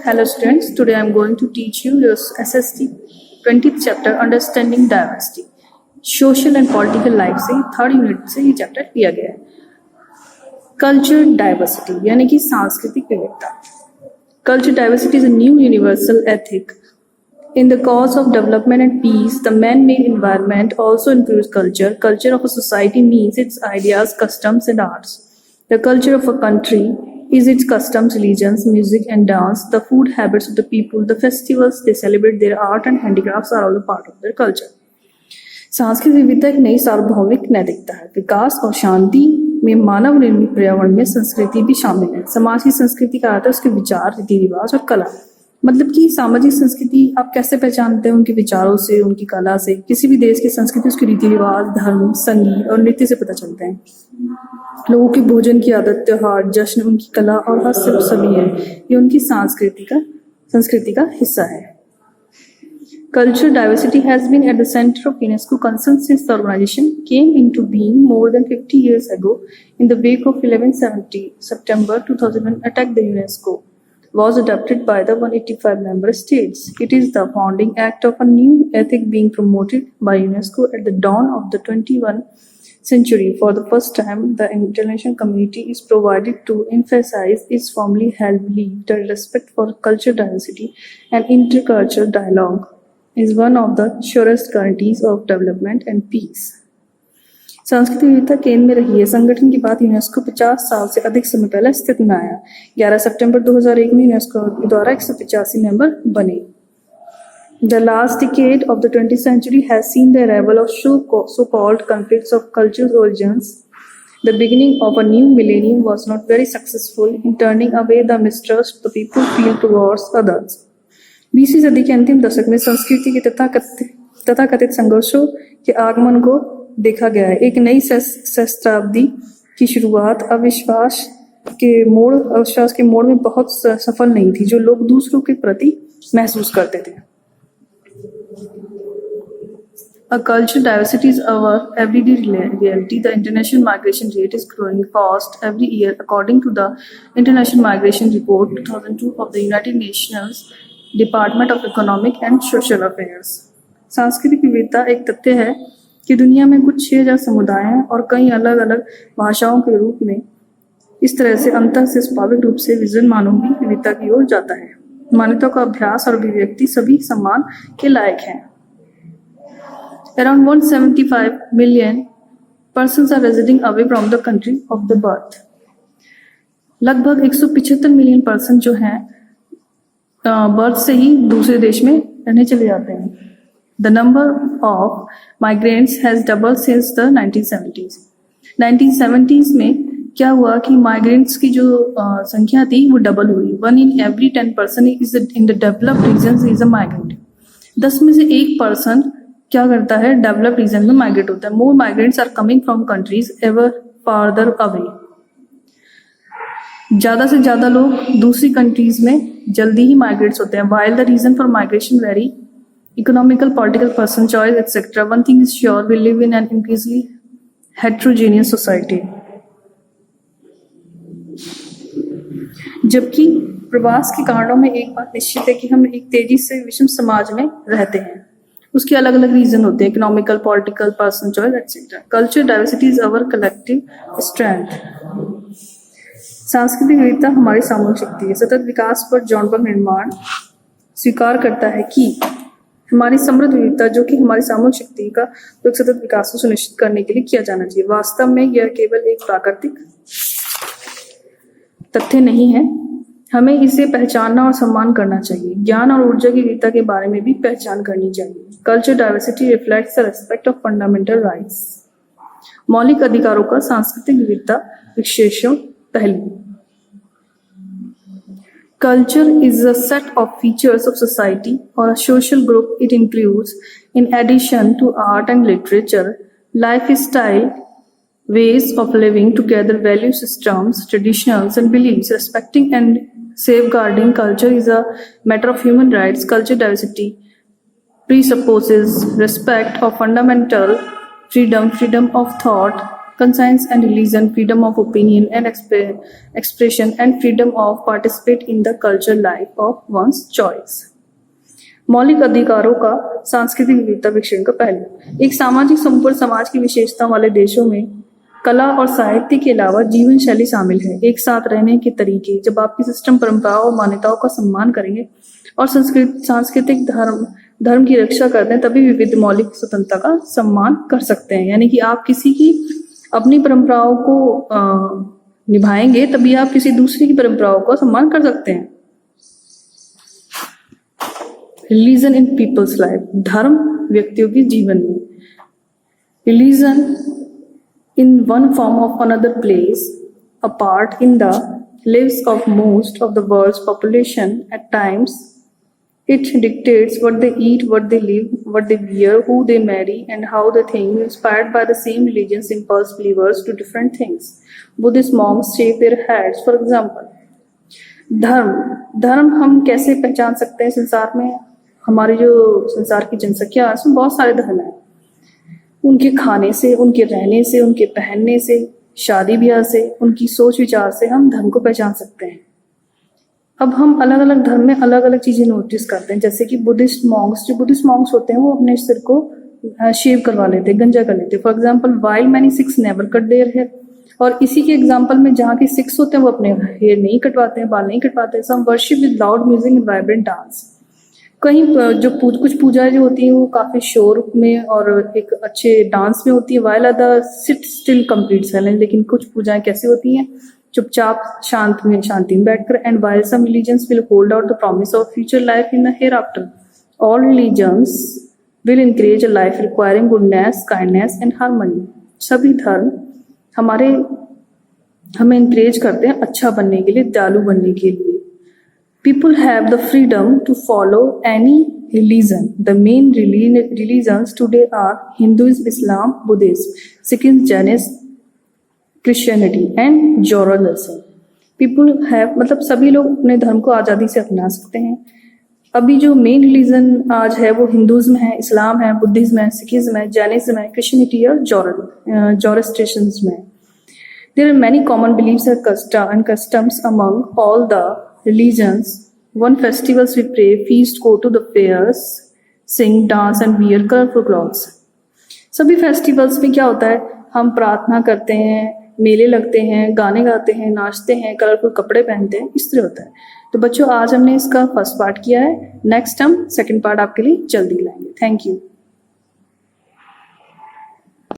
Hello students, today I am going to teach you your SST 20th chapter Understanding Diversity. Social and Political Life से third unit से ये chapter लिया गया है. Culture diversity यानी कि सांस्कृतिक विविधता. Culture diversity is a new universal ethic. In the cause of development and peace, the man-made environment also includes culture. Culture of a society means its ideas, customs, and arts. The culture of a country is its customs, religions, music, and dance, the food habits of the people, the festivals they celebrate, their art and handicrafts are all a part of their culture. सांस्कृतिक विविधता एक नई सार्वभौमिक नैतिकता है. विकास और शांति में मानव निर्मित पर्यावरण में संस्कृति भी शामिल है. समाज की संस्कृति का अर्थ है उसके विचार, रीति रिवाज और कला. मतलब कि सामाजिक संस्कृति आप कैसे पहचानते हैं? उनके विचारों से, उनकी कला से. किसी भी देश की संस्कृति उसके रीति रिवाज, धर्म, संगीत और नृत्य से पता चलते हैं. लोगों के भोजन की आदत, त्योहार, जश्न, उनकी कला और हस्तशिल्प सभी है. ये उनकी संस्कृति का हिस्सा है. Cultural diversity has been at the center of UNESCO concern since the organization came into being more than 50 years ago in the wake of 11/70 September 2001 attack. The UNESCO was adopted by the 185 member states. It is the founding act of a new ethic being promoted by UNESCO at the dawn of the 21st century. For the first time, the international community is provided to emphasize its firmly held belief that respect for cultural diversity and intercultural dialogue is one of the surest guarantees of development and peace. सांस्कृतिक विविधता केंद्र में रही है. संगठन की बात UNESCO 50 साल से अधिक समय पहले अस्तित्व में आया. 11 सितंबर 2001 में यूनेस्को द्वारा 185 मेंबर बने. The last decade of the 20th century has seen the arrival of so-called conflicts of cultural origins. The beginning of a new millennium was not very successful in turning away the mistrust the people feel towards others. 20वीं सदी के अंतिम दशक में संस्कृति के तथाकथित संघर्षों के आगमन को देखा गया है. एक नई सहस्त्राब्दी की शुरुआत अविश्वास के मोड़ में बहुत सफल नहीं थी, जो लोग दूसरों के प्रति महसूस करते थे. A cultural diversity is our everyday reality. The international migration rate is growing fast every year, according to the International Migration Report 2002 of the United Nations department of economic and social affairs. सांस्कृतिक विविधता एक तथ्य है कि दुनिया में कुछ 6000 समुदाय हैं और कई अलग अलग भाषाओं के रूप में. इस तरह से अंतर से स्वाभाविक रूप से विजन मानवीय विविधता की ओर जाता है. मान्यता का अभ्यास और अभिव्यक्ति सभी सम्मान के लायक हैं. Around 175 million persons are residing away from the country of the birth. लगभग 175 मिलियन पर्सन जो हैं बर्थ से ही दूसरे देश में रहने चले जाते हैं. The number of migrants has double since the 1970s. 1970s में क्या हुआ कि माइग्रेंट्स की जो संख्या थी वो डबल हुई. 1 in every 10 person is in the developed region is a migrant. 10 में से 1 पर्सन क्या करता है? डेवलप्ड रीजन में माइग्रेट होता है. More migrants are coming from countries ever farther away. ज्यादा से ज्यादा लोग दूसरी कंट्रीज में जल्दी ही माइग्रेट्स होते हैं. While the reason for migration very economical, political, person choice etcetera, one thing is sure, we live in an increasingly heterogeneous society. जबकि प्रवास के कारणों में एक बात निश्चित है कि हम एक तेजी से विषम समाज में रहते हैं. उसके अलग अलग रीजन होते हैं, economical, political, person choice etcetera. Culture diversity is our collective strength. सांस्कृतिक विविधता हमारी सामूहिक शक्ति है. सतत विकास पर जॉनबर्ग निर्माण स्वीकार करता है कि हमारी समृद्ध विविधता, जो कि हमारी सामूहिक शक्ति का तो सतत विकास को सुनिश्चित करने के लिए किया जाना चाहिए. वास्तव में यह केवल एक प्राकृतिक तथ्य नहीं है, हमें इसे पहचानना और सम्मान करना चाहिए. ज्ञान और ऊर्जा की विविधता के बारे में भी पहचान करनी चाहिए. Culture diversity reflects the respect of fundamental rights. मौलिक अधिकारों का सांस्कृतिक विविधता विशेषण पहलू. Culture is a set of features of society or a social group. It includes, in addition to art and literature, lifestyle, ways of living together, value systems, traditions, and beliefs. Respecting and safeguarding culture is a matter of human rights. Culture diversity presupposes respect of fundamental freedom of thought, conscience and religion, freedom of opinion and expression, and freedom of participate in the cultural life of one's choice. मौलिक अधिकारों का सांस्कृतिक विविधता विकसित का पहलू। एक सामाजिक संपूर्ण समाज की विशेषता वाले देशों में कला और साहित्य के अलावा जीवन शैली शामिल है। एक साथ रहने के तरीके, जब आपकी सिस्टम परंपराओं और मान्यताओं का सम्मान करेंगे और सांस्कृतिक धर्म की रक्षा करते हैं, तभी विविध मौलिक स्वतंत्रता का सम्मान कर सकते हैं। यानी कि आप किसी की अपनी परंपराओं को निभाएंगे तभी आप किसी दूसरे की परंपराओं का सम्मान कर सकते हैं। रिलीजन इन पीपल्स लाइफ, धर्म व्यक्तियों के जीवन में। Religion in one form of another place a part in the lives of most of the world's population at times. It dictates what they eat, what they live, what they wear, who they marry, and how they think, inspired by the same religion's impulse believers to different things. Buddhist monks shave their heads, for example. धर्म हम कैसे पहचान सकते हैं? संसार में हमारे जो संसार की जनसंख्या है उसमें बहुत सारे धर्म हैं। उनके खाने से, उनके रहने से, उनके पहनने से, शादी ब्याह से, उनकी सोच विचार से हम धर्म को पहचान सकते हैं। अब हम अलग अलग धर्म में अलग अलग चीजें नोटिस करते हैं, जैसे कि बुद्धिस्ट मॉन्क्स होते हैं वो अपने सिर को शेव करवा लेते हैं, गंजा कर लेते हैं। For example, while many Sikhs never cut their hair. और इसी के एग्जाम्पल में जहाँ के सिक्स होते हैं वो अपने हेयर नहीं कटवाते हैं, बाल नहीं कटवाते हैं। Some worship with loud music and vibrant dance. कहीं जो कुछ पूजाएं जो होती हैं वो काफी शोर में और एक अच्छे डांस में होती है, while other seat still complete silence. लेकिन कुछ पूजाएं कैसी होती हैं? चुपचाप शांति में बैठकर। And while some religions will hold out the promise of future life in the hereafter, all religions will encourage a life requiring goodness, kindness and harmony. सभी धर्म हमें encourage करते हैं अच्छा बनने के लिए, दयालु बनने के लिए। People have the freedom to follow any religion. The main religions today are Hinduism, Islam, Buddhism, Sikhism, Jainism, Christianity and Zoroastrianism. People have मतलब सभी लोग अपने धर्म को आज़ादी से अपना सकते हैं। अभी जो मेन रिलीजन आज है वो हिंदुइज्म है, इस्लाम है, बुद्धिज्म है, सिखिज्म है, जैनिज्म है, क्रिश्चियनिटी और जोरोस्ट्रियनिज्म है। There are many common beliefs and customs among all the religions. One festivals we pray, feast, go to the fairs, sing, dance and wear colorful clothes. सभी festivals में क्या होता है? हम प्रार्थना करते हैं, मेले लगते हैं, गाने गाते हैं, नाचते हैं, कलरफुल कपड़े पहनते हैं, इस तरह होता है। तो बच्चों आज हमने इसका फर्स्ट पार्ट किया है, नेक्स्ट हम सेकंड पार्ट आपके लिए जल्दी लाएंगे। Thank you.